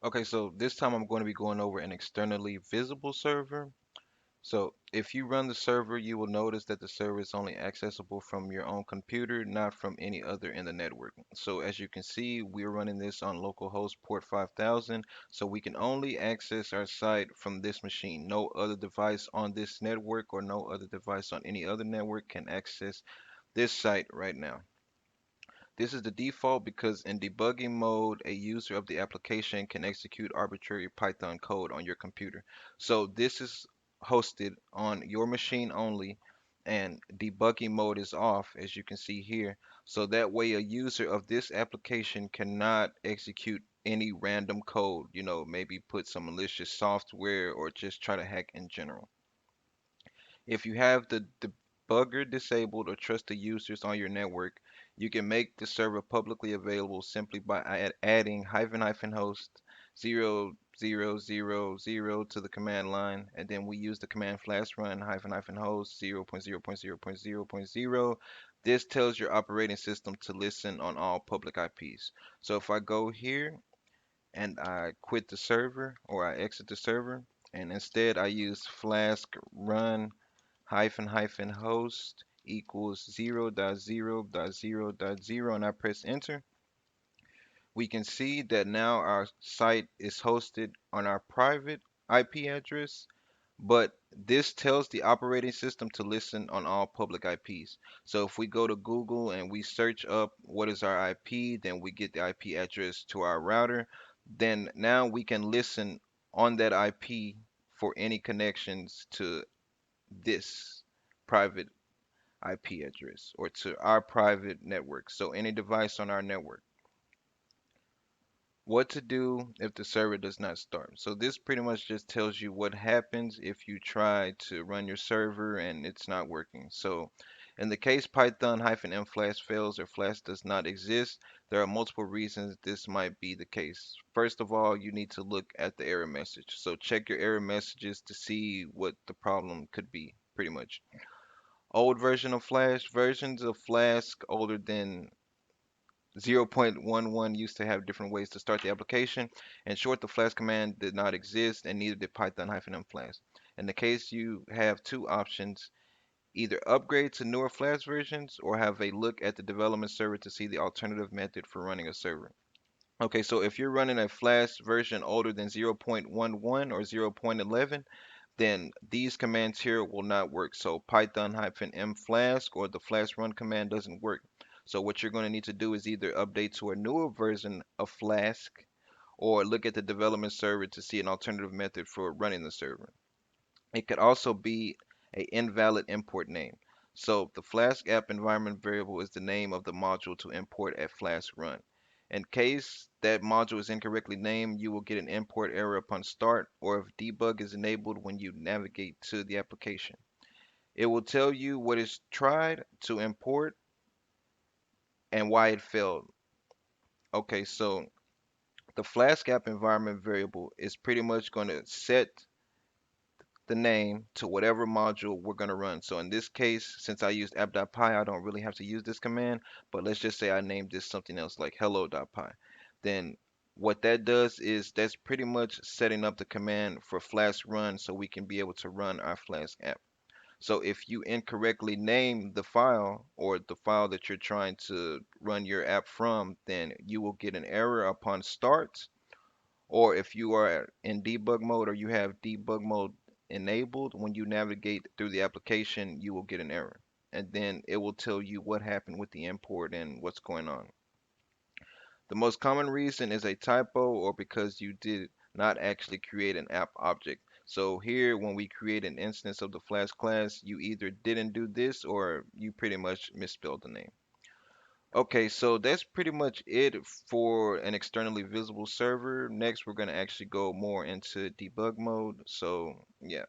Okay, so this time I'm going to be going over an externally visible server. So if you run the server, you will notice that the server is only accessible from your own computer, not from any other in the network. So as you can see, we're running this on localhost port 5000, so we can only access our site from this machine. No other device on this network or no other device on any other network can access this site right now. This is the default because in debugging mode, a user of the application can execute arbitrary Python code on your computer. So this is hosted on your machine only, and debugging mode is off, as you can see here. So that way a user of this application cannot execute any random code, maybe put some malicious software or just try to hack in general. If you have the debugger disabled or trusted users on your network, you can make the server publicly available simply by adding hyphen host 0000 to the command line, and then we use the command flash run hyphen host 0.0.0.0.0. This tells your operating system to listen on all public IPs. So if I go here and I quit the server or I exit the server, and instead I use Flask run hyphen host equals 0.0.0.0, and I press enter, we can see that now our site is hosted on our private IP address, but this tells the operating system to listen on all public IPs. So if we go to Google and we search up what is our IP, then we get the IP address to our router. Then now we can listen on that IP for any connections to this private IP address or to our private network. So any device on our network. What to do if the server does not start. So this pretty much just tells you what happens if you try to run your server and it's not working. So in the case Python-m Flask fails or Flask does not exist, there are multiple reasons this might be the case. First of all, you need to look at the error message. So check your error messages to see what the problem could be, pretty much. Old version of Flash, versions of Flask older than 0.11 used to have different ways to start the application. In short, the Flask command did not exist and neither did Python-m Flask. In the case, you have two options: either upgrade to newer Flask versions or have a look at the development server to see the alternative method for running a server. Okay, so if you're running a Flask version older than 0.11 or 0.11, then these commands here will not work. So Python-m Flask or the Flask run command doesn't work. So what you're going to need to do is either update to a newer version of Flask or look at the development server to see an alternative method for running the server. It could also be a invalid import name. So the Flask app environment variable is the name of the module to import at Flask run. In case that module is incorrectly named, you will get an import error upon start, or if debug is enabled when you navigate to the application. It will tell you what is tried to import and why it failed. Okay, so the Flask app environment variable is pretty much going to set the name to whatever module we're going to run. So in this case, since I used app.py, I don't really have to use this command, but let's just say I named this something else like hello.py. Then what that does is that's pretty much setting up the command for Flask run so we can be able to run our Flask app. So if you incorrectly name the file or the file that you're trying to run your app from, then you will get an error upon start, or if you are in debug mode or you have debug mode enabled, when you navigate through the application, you will get an error. And then it will tell you what happened with the import and what's going on. The most common reason is a typo or because you did not actually create an app object. So here, when we create an instance of the Flask class, you either didn't do this or you pretty much misspelled the name. Okay, so that's pretty much it for an externally visible server. Next, we're going to actually go more into debug mode. So, yeah.